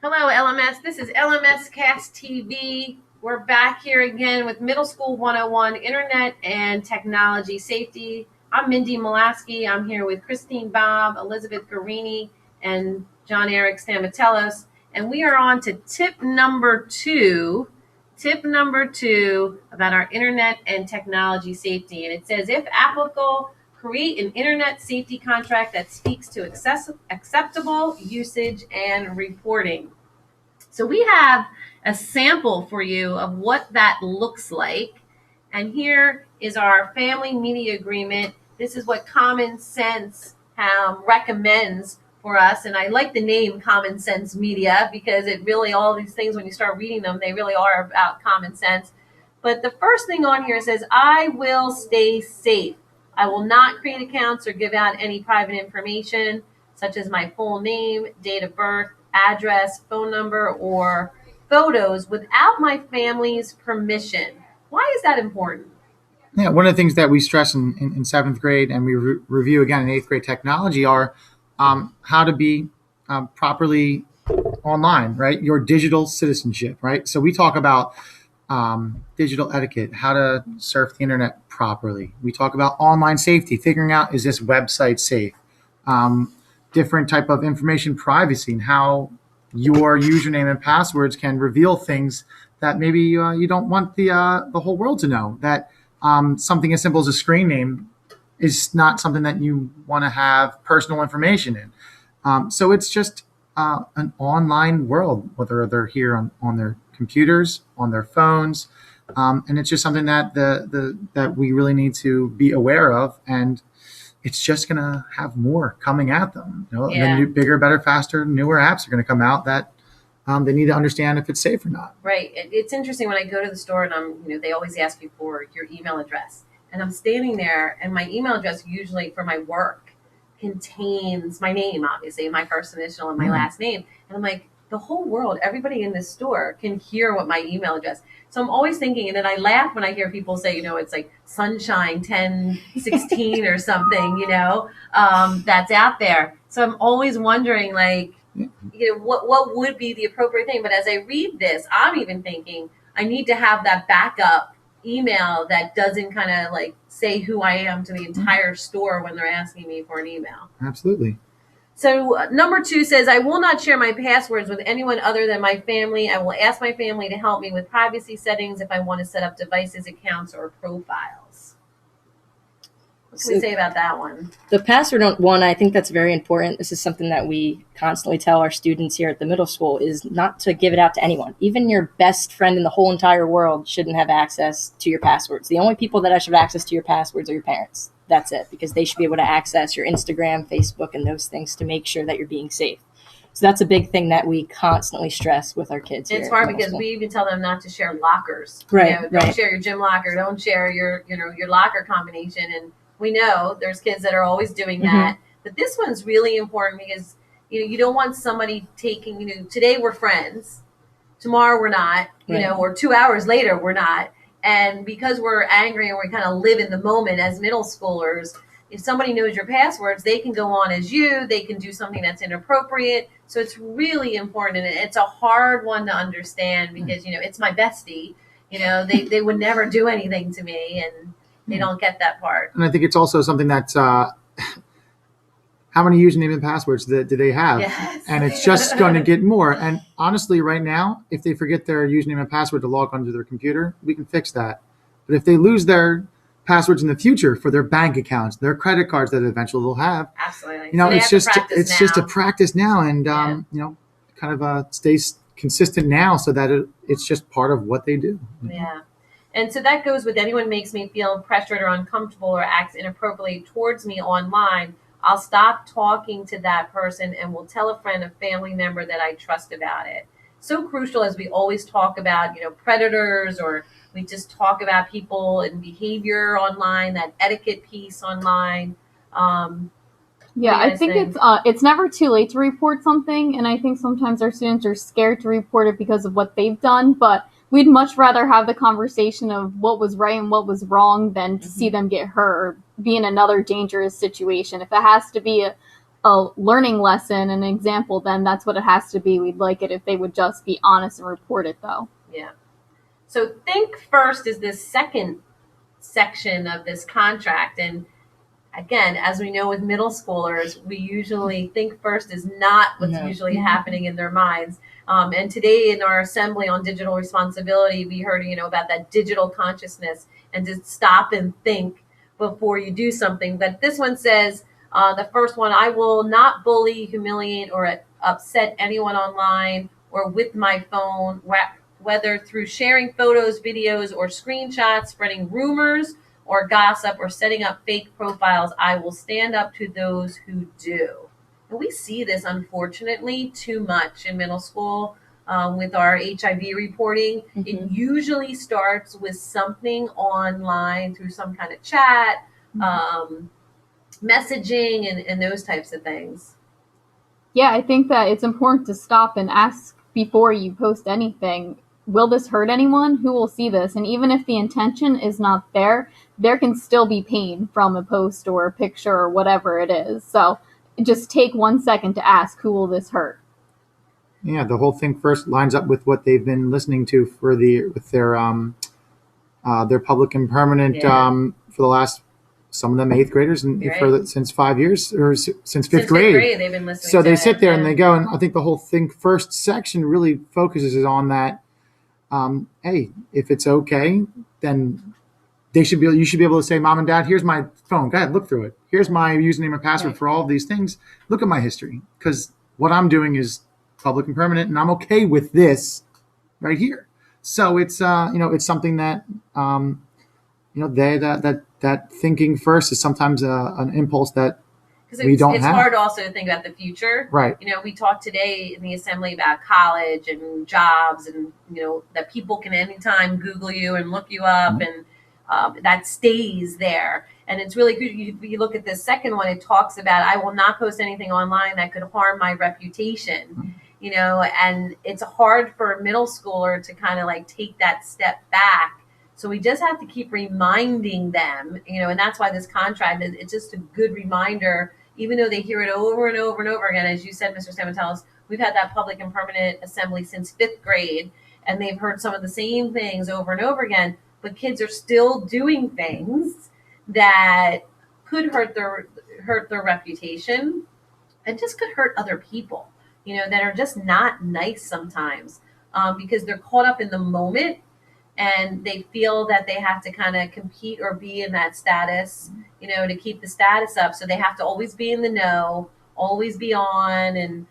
Hello, LMS. This is LMS Cast TV. We're back here again with Middle School 101, Internet and Technology Safety. I'm Mindy Molaski. I'm here with Christine Bob, Elizabeth Garini, and John Eric Stamatellos. And we are on to tip number two about our Internet and Technology Safety. And it says, if applicable, create an internet safety contract that speaks to acceptable usage and reporting. So we have a sample for you of what that looks like. And here is our family media agreement. This is what Common Sense recommends for us. And I like the name Common Sense Media because it really, all these things, when you start reading them, they really are about common sense. But the first thing on here says, I will stay safe. I will not create accounts or give out any private information, such as my full name, date of birth, address, phone number, or photos without my family's permission. Why is that important? Yeah, one of the things that we stress in seventh grade and we review again in eighth grade technology are how to be properly online, right? Your digital citizenship, right? So we talk about digital etiquette, how to surf the internet properly. We talk about online safety, figuring out, is this website safe? Different type of information privacy and how your username and passwords can reveal things that maybe you don't want the whole world to know. That something as simple as a screen name is not something that you want to have personal information in. So it's just an online world, whether they're here on their computers, on their phones, and it's just something that that we really need to be aware of, and it's just going to have more coming at them. The new, bigger, better, faster, newer apps are going to come out that they need to understand if it's safe or not. Right. It's interesting when I go to the store and they always ask you for your email address, and I'm standing there, and my email address usually for my work contains my name, obviously, my first initial and my last name, and I'm like, the whole world, everybody in this store can hear what my email address. So I'm always thinking, and then I laugh when I hear people say, it's like Sunshine 1016 or something, that's out there. So I'm always wondering, what would be the appropriate thing? But as I read this, I'm even thinking I need to have that backup email that doesn't kind of say who I am to the entire store when they're asking me for an email. Absolutely. So number 2 says, I will not share my passwords with anyone other than my family. I will ask my family to help me with privacy settings if I want to set up devices, accounts, or profiles. What can we say about that one? The password one, I think that's very important. This is something that we constantly tell our students here at the middle school, is not to give it out to anyone. Even your best friend in the whole entire world shouldn't have access to your passwords. The only people that should have access to your passwords are your parents. That's it, because they should be able to access your Instagram, Facebook, and those things to make sure that you're being safe. So that's a big thing that we constantly stress with our kids. It's hard because we even tell them not to share lockers. Right. Don't share your gym locker. Don't share your locker combination. And we know there's kids that are always doing that. But this one's really important because you don't want somebody taking, today we're friends, tomorrow we're not, or 2 hours later we're not. And because we're angry and we kind of live in the moment as middle schoolers, if somebody knows your passwords, they can go on as you. They can do something that's inappropriate. So it's really important. And it's a hard one to understand because, it's my bestie. They would never do anything to me, and they don't get that part. And I think it's also something that's how many username and passwords do they have? Yes. And it's just going to get more. And honestly, right now, if they forget their username and password to log onto their computer, we can fix that. But if they lose their passwords in the future for their bank accounts, their credit cards that eventually they'll have, absolutely, it's just a practice now, and kind of stays consistent now, so that it's just part of what they do. Yeah. And so that goes with anyone makes me feel pressured or uncomfortable or acts inappropriately towards me online, I'll stop talking to that person and will tell a friend, a family member that I trust about it. So crucial, as we always talk about, predators, or we just talk about people and behavior online, that etiquette piece online. I think it's never too late to report something, and I think sometimes our students are scared to report it because of what they've done, but we'd much rather have the conversation of what was right and what was wrong than to see them get hurt or be in another dangerous situation. If it has to be a learning lesson, an example, then that's what it has to be. We'd like it if they would just be honest and report it, though. Yeah. So think first is this second section of this contract. And again, as we know with middle schoolers, we usually think first is not what's usually happening in their minds. And today in our assembly on digital responsibility, we heard, about that digital consciousness and to stop and think before you do something. But this one says, the first one, I will not bully, humiliate, or upset anyone online or with my phone, whether through sharing photos, videos, or screenshots, spreading rumors or gossip, or setting up fake profiles. I will stand up to those who do. And we see this, unfortunately, too much in middle school with our HIV reporting. It usually starts with something online through some kind of chat, messaging, and those types of things. Yeah, I think that it's important to stop and ask before you post anything, will this hurt anyone? Who will see this? And even if the intention is not there can still be pain from a post or a picture or whatever it is. So just take 1 second to ask, who will this hurt? Yeah, the whole thing first lines up with what they've been listening to with their public and permanent for the last, some of them 8th graders, and since 5 years or since fifth grade. They've been listening. So they sit there and they go, and I think the whole think first section really focuses on that. Hey, if it's okay, then you should be able to say, Mom and Dad, here's my phone. Go ahead, look through it. Here's my username and password for all of these things. Look at my history, because what I'm doing is public and permanent, and I'm okay with this right here. So it's it's something that that thinking first is sometimes an impulse that we don't have. It's hard also to think about the future. Right. We talked today in the assembly about college and jobs, and that people can anytime Google you and look you up, and that stays there. And it's really good. You look at this second one, it talks about, I will not post anything online that could harm my reputation. And it's hard for a middle schooler to kind of like take that step back. So we just have to keep reminding them, and that's why this contract it's just a good reminder, even though they hear it over and over and over again. As you said, Mr. Stamatellis, we've had that public and permanent assembly since 5th grade, and they've heard some of the same things over and over again, but kids are still doing things that could hurt their reputation and just could hurt other people, that are just not nice sometimes, because they're caught up in the moment and they feel that they have to kind of compete or be in that status, to keep the status up. So they have to always be in the know, always be on. And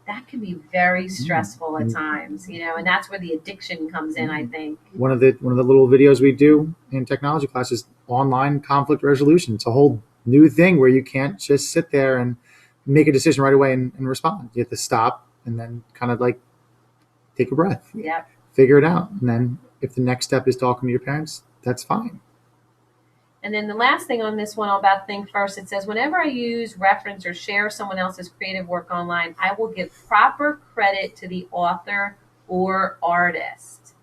that can be very stressful at times, and that's where the addiction comes in, I think. One of the little videos we do in technology class is online conflict resolution. It's a whole new thing where you can't just sit there and make a decision right away and respond. You have to stop and then kind of like take a breath. Yep. Figure it out. And then if the next step is talking to your parents, that's fine. And then the last thing on this one about think first, it says, whenever I use, reference, or share someone else's creative work online, I will give proper credit to the author or artist.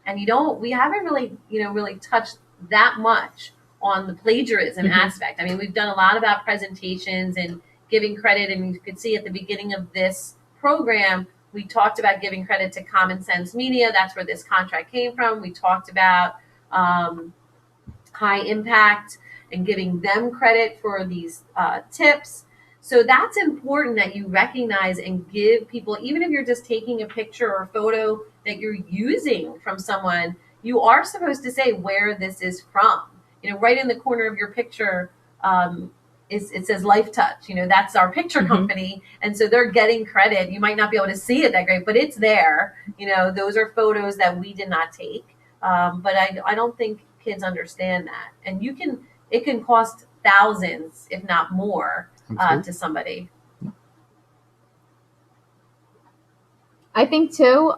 And we haven't really, really touched that much on the plagiarism aspect. I mean, we've done a lot about presentations and giving credit, and you could see at the beginning of this program, we talked about giving credit to Common Sense Media. That's where this contract came from. We talked about High Impact and giving them credit for these tips. So that's important that you recognize and give people, even if you're just taking a picture or photo that you're using from someone, you are supposed to say where this is from. Right in the corner of your picture, it says Life Touch. That's our picture company. And so they're getting credit. You might not be able to see it that great, but it's there. Those are photos that we did not take. But I don't think kids understand that. And it can cost thousands, if not more, to somebody. I think too,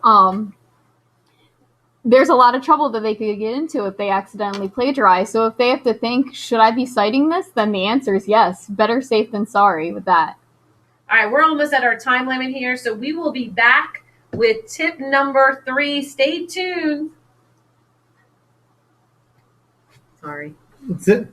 there's a lot of trouble that they could get into if they accidentally plagiarize. So if they have to think, should I be citing this? Then the answer is yes. Better safe than sorry with that. All right, we're almost at our time limit here, so we will be back with tip number 3. Stay tuned. Sorry. That's it.